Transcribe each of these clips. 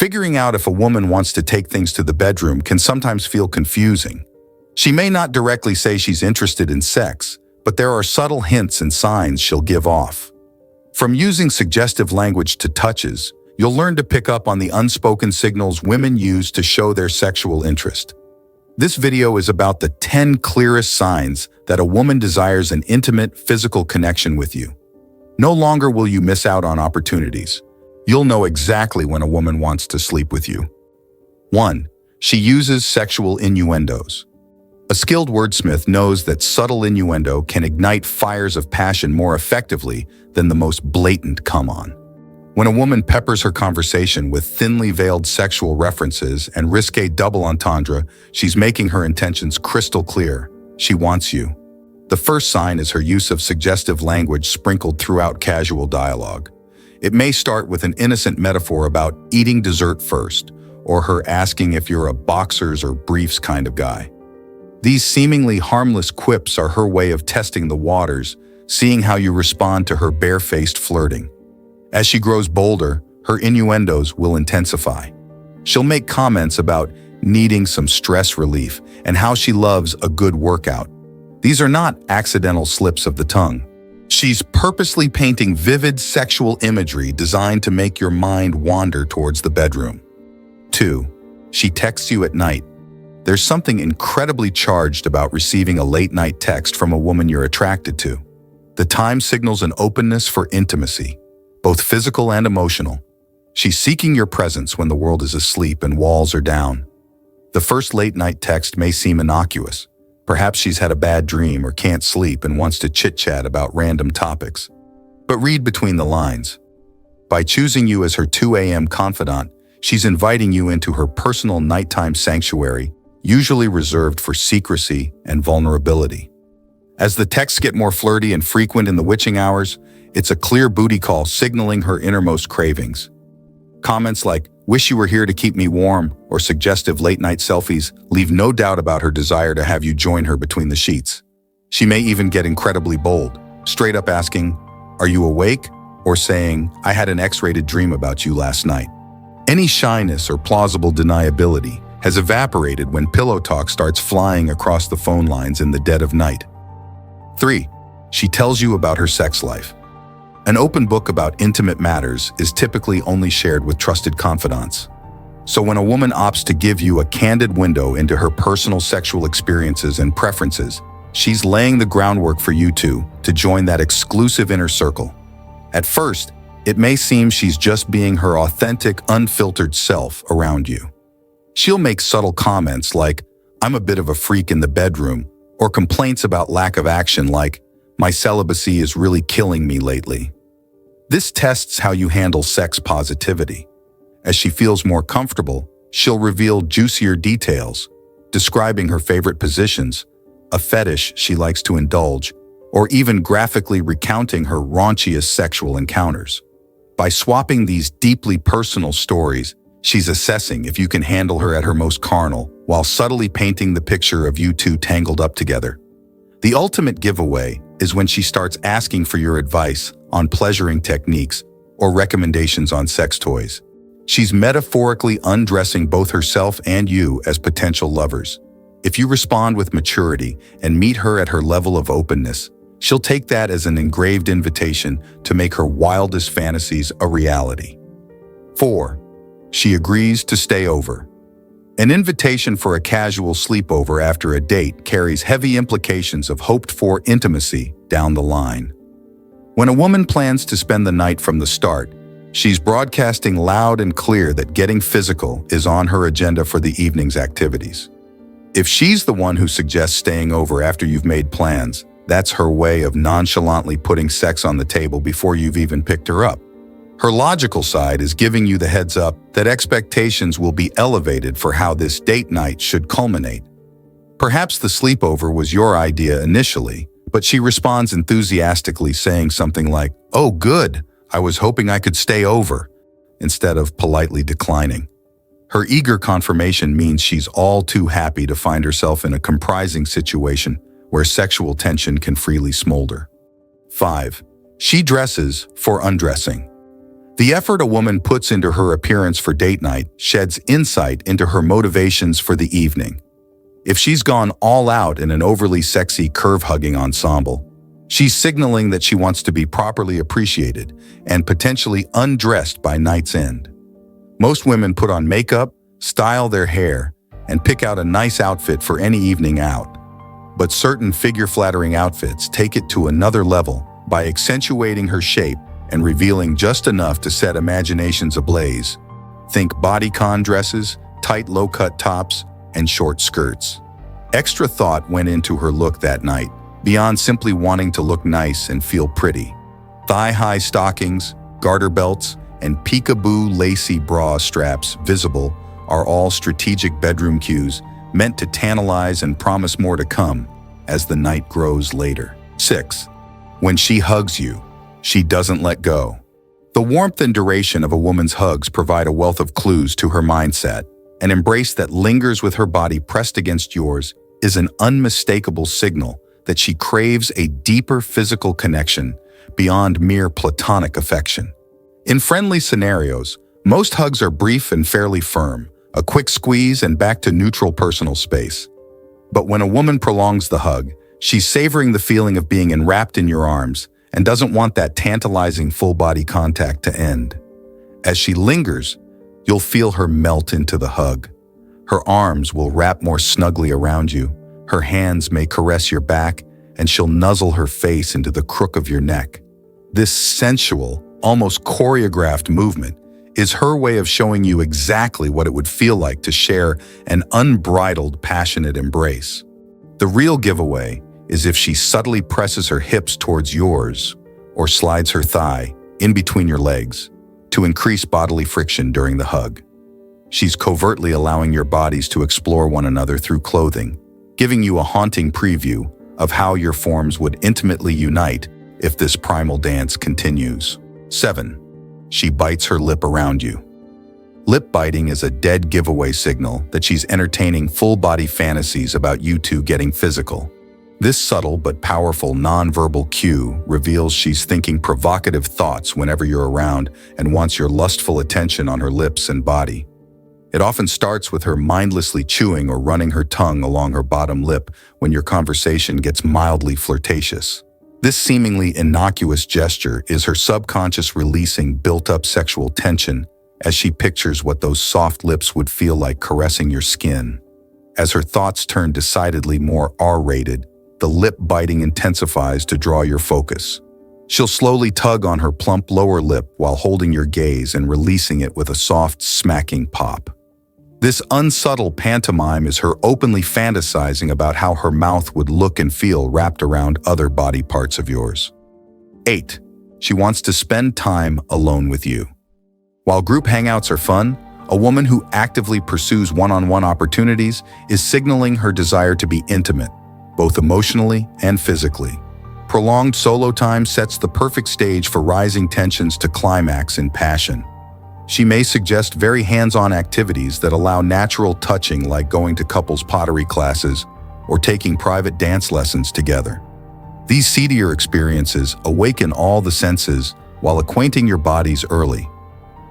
Figuring out if a woman wants to take things to the bedroom can sometimes feel confusing. She may not directly say she's interested in sex, but there are subtle hints and signs she'll give off. From using suggestive language to touches, you'll learn to pick up on the unspoken signals women use to show their sexual interest. This video is about the 10 clearest signs that a woman desires an intimate, physical connection with you. No longer will you miss out on opportunities. You'll know exactly when a woman wants to sleep with you. 1. She uses sexual innuendos. A skilled wordsmith knows that subtle innuendo can ignite fires of passion more effectively than the most blatant come-on. When a woman peppers her conversation with thinly veiled sexual references and risque double entendre, she's making her intentions crystal clear. She wants you. The first sign is her use of suggestive language sprinkled throughout casual dialogue. It may start with an innocent metaphor about eating dessert first, or her asking if you're a boxers or briefs kind of guy. These seemingly harmless quips are her way of testing the waters, seeing how you respond to her barefaced flirting. As she grows bolder, her innuendos will intensify. She'll make comments about needing some stress relief and how she loves a good workout. These are not accidental slips of the tongue. She's purposely painting vivid sexual imagery designed to make your mind wander towards the bedroom. 2. She texts you at night. There's something incredibly charged about receiving a late-night text from a woman you're attracted to. The time signals an openness for intimacy, both physical and emotional. She's seeking your presence when the world is asleep and walls are down. The first late-night text may seem innocuous. Perhaps she's had a bad dream or can't sleep and wants to chit-chat about random topics. But read between the lines. By choosing you as her 2 a.m. confidant, she's inviting you into her personal nighttime sanctuary, usually reserved for secrecy and vulnerability. As the texts get more flirty and frequent in the witching hours, it's a clear booty call signaling her innermost cravings. Comments like, "Wish you were here to keep me warm," or suggestive late-night selfies leave no doubt about her desire to have you join her between the sheets. She may even get incredibly bold, straight up asking, "Are you awake?" or saying, "I had an X-rated dream about you last night." Any shyness or plausible deniability has evaporated when pillow talk starts flying across the phone lines in the dead of night. 3. She tells you about her sex life. An open book about intimate matters is typically only shared with trusted confidants. So when a woman opts to give you a candid window into her personal sexual experiences and preferences, she's laying the groundwork for you two to join that exclusive inner circle. At first, it may seem she's just being her authentic, unfiltered self around you. She'll make subtle comments like, "I'm a bit of a freak in the bedroom," or complaints about lack of action like, "My celibacy is really killing me lately." This tests how you handle sex positivity. As she feels more comfortable, she'll reveal juicier details, describing her favorite positions, a fetish she likes to indulge, or even graphically recounting her raunchiest sexual encounters. By swapping these deeply personal stories, she's assessing if you can handle her at her most carnal, while subtly painting the picture of you two tangled up together. The ultimate giveaway is when she starts asking for your advice on pleasuring techniques or recommendations on sex toys. She's metaphorically undressing both herself and you as potential lovers. If you respond with maturity and meet her at her level of openness, she'll take that as an engraved invitation to make her wildest fantasies a reality. 4. She agrees to stay over. An invitation for a casual sleepover after a date carries heavy implications of hoped-for intimacy down the line. When a woman plans to spend the night from the start, she's broadcasting loud and clear that getting physical is on her agenda for the evening's activities. If she's the one who suggests staying over after you've made plans, that's her way of nonchalantly putting sex on the table before you've even picked her up. Her logical side is giving you the heads up that expectations will be elevated for how this date night should culminate. Perhaps the sleepover was your idea initially, but she responds enthusiastically saying something like, "Oh, good, I was hoping I could stay over," instead of politely declining. Her eager confirmation means she's all too happy to find herself in a comprising situation where sexual tension can freely smolder. 5. She dresses for undressing. The effort a woman puts into her appearance for date night sheds insight into her motivations for the evening. If she's gone all out in an overly sexy curve-hugging ensemble, she's signaling that she wants to be properly appreciated and potentially undressed by night's end. Most women put on makeup, style their hair, and pick out a nice outfit for any evening out. But certain figure-flattering outfits take it to another level by accentuating her shape and revealing just enough to set imaginations ablaze. Think bodycon dresses, tight low-cut tops, and short skirts. Extra thought went into her look that night, beyond simply wanting to look nice and feel pretty. Thigh-high stockings, garter belts, and peekaboo lacy bra straps visible are all strategic bedroom cues meant to tantalize and promise more to come as the night grows later. 6. When she hugs you, she doesn't let go. The warmth and duration of a woman's hugs provide a wealth of clues to her mindset. An embrace that lingers with her body pressed against yours is an unmistakable signal that she craves a deeper physical connection beyond mere platonic affection. In friendly scenarios, most hugs are brief and fairly firm, a quick squeeze and back to neutral personal space. But when a woman prolongs the hug, she's savoring the feeling of being enwrapped in your arms and doesn't want that tantalizing full-body contact to end. As she lingers, you'll feel her melt into the hug. Her arms will wrap more snugly around you, her hands may caress your back, and she'll nuzzle her face into the crook of your neck. This sensual, almost choreographed movement is her way of showing you exactly what it would feel like to share an unbridled, passionate embrace. The real giveaway is if she subtly presses her hips towards yours or slides her thigh in between your legs to increase bodily friction during the hug. She's covertly allowing your bodies to explore one another through clothing, giving you a haunting preview of how your forms would intimately unite if this primal dance continues. 7. She bites her lip around you. Lip biting is a dead giveaway signal that she's entertaining full-body fantasies about you two getting physical. This subtle but powerful nonverbal cue reveals she's thinking provocative thoughts whenever you're around and wants your lustful attention on her lips and body. It often starts with her mindlessly chewing or running her tongue along her bottom lip when your conversation gets mildly flirtatious. This seemingly innocuous gesture is her subconscious releasing built-up sexual tension as she pictures what those soft lips would feel like caressing your skin. As her thoughts turn decidedly more R-rated, the lip biting intensifies to draw your focus. She'll slowly tug on her plump lower lip while holding your gaze and releasing it with a soft, smacking pop. This unsubtle pantomime is her openly fantasizing about how her mouth would look and feel wrapped around other body parts of yours. 8. She wants to spend time alone with you. While group hangouts are fun, a woman who actively pursues one-on-one opportunities is signaling her desire to be intimate, both emotionally and physically. Prolonged solo time sets the perfect stage for rising tensions to climax in passion. She may suggest very hands-on activities that allow natural touching, like going to couples pottery classes or taking private dance lessons together. These seedier experiences awaken all the senses while acquainting your bodies early.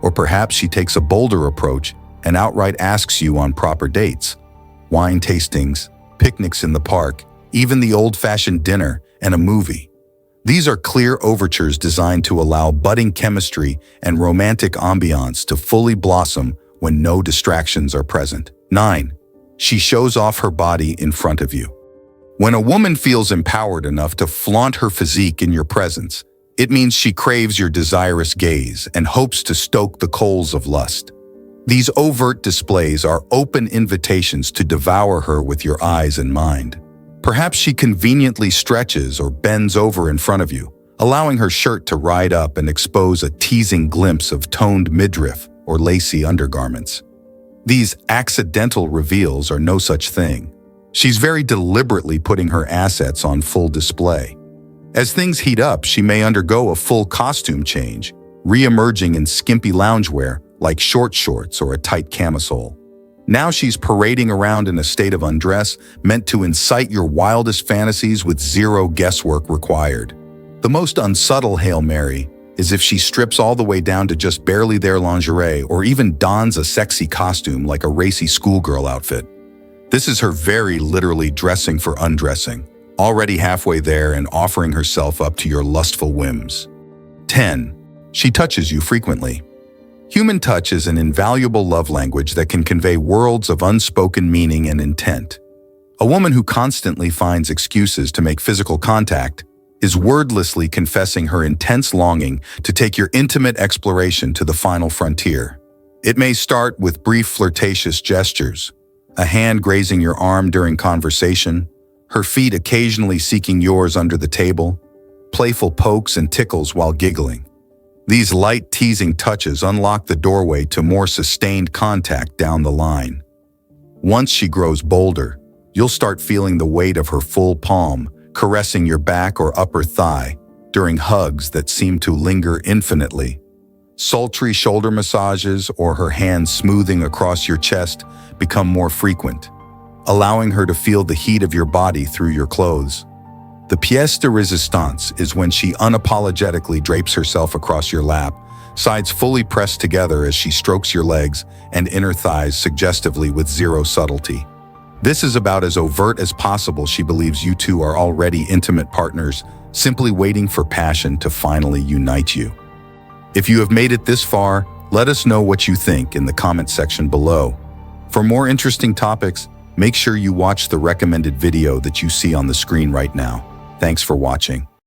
Or perhaps she takes a bolder approach and outright asks you on proper dates, wine tastings, picnics in the park, even the old-fashioned dinner and a movie. These are clear overtures designed to allow budding chemistry and romantic ambiance to fully blossom when no distractions are present. 9. She shows off her body in front of you. When a woman feels empowered enough to flaunt her physique in your presence, it means she craves your desirous gaze and hopes to stoke the coals of lust. These overt displays are open invitations to devour her with your eyes and mind. Perhaps she conveniently stretches or bends over in front of you, allowing her shirt to ride up and expose a teasing glimpse of toned midriff or lacy undergarments. These accidental reveals are no such thing. She's very deliberately putting her assets on full display. As things heat up, she may undergo a full costume change, re-emerging in skimpy loungewear like short shorts or a tight camisole. Now she's parading around in a state of undress meant to incite your wildest fantasies with zero guesswork required. The most unsubtle Hail Mary is if she strips all the way down to just barely their lingerie or even dons a sexy costume like a racy schoolgirl outfit. This is her very literally dressing for undressing, already halfway there and offering herself up to your lustful whims. 10. She touches you frequently. Human touch is an invaluable love language that can convey worlds of unspoken meaning and intent. A woman who constantly finds excuses to make physical contact is wordlessly confessing her intense longing to take your intimate exploration to the final frontier. It may start with brief flirtatious gestures, a hand grazing your arm during conversation, her feet occasionally seeking yours under the table, playful pokes and tickles while giggling. These light teasing touches unlock the doorway to more sustained contact down the line. Once she grows bolder, you'll start feeling the weight of her full palm, caressing your back or upper thigh during hugs that seem to linger infinitely. Sultry shoulder massages or her hands smoothing across your chest become more frequent, allowing her to feel the heat of your body through your clothes. The pièce de résistance is when she unapologetically drapes herself across your lap, sides fully pressed together as she strokes your legs and inner thighs suggestively with zero subtlety. This is about as overt as possible. She believes you two are already intimate partners, simply waiting for passion to finally unite you. If you have made it this far, let us know what you think in the comment section below. For more interesting topics, make sure you watch the recommended video that you see on the screen right now. Thanks for watching.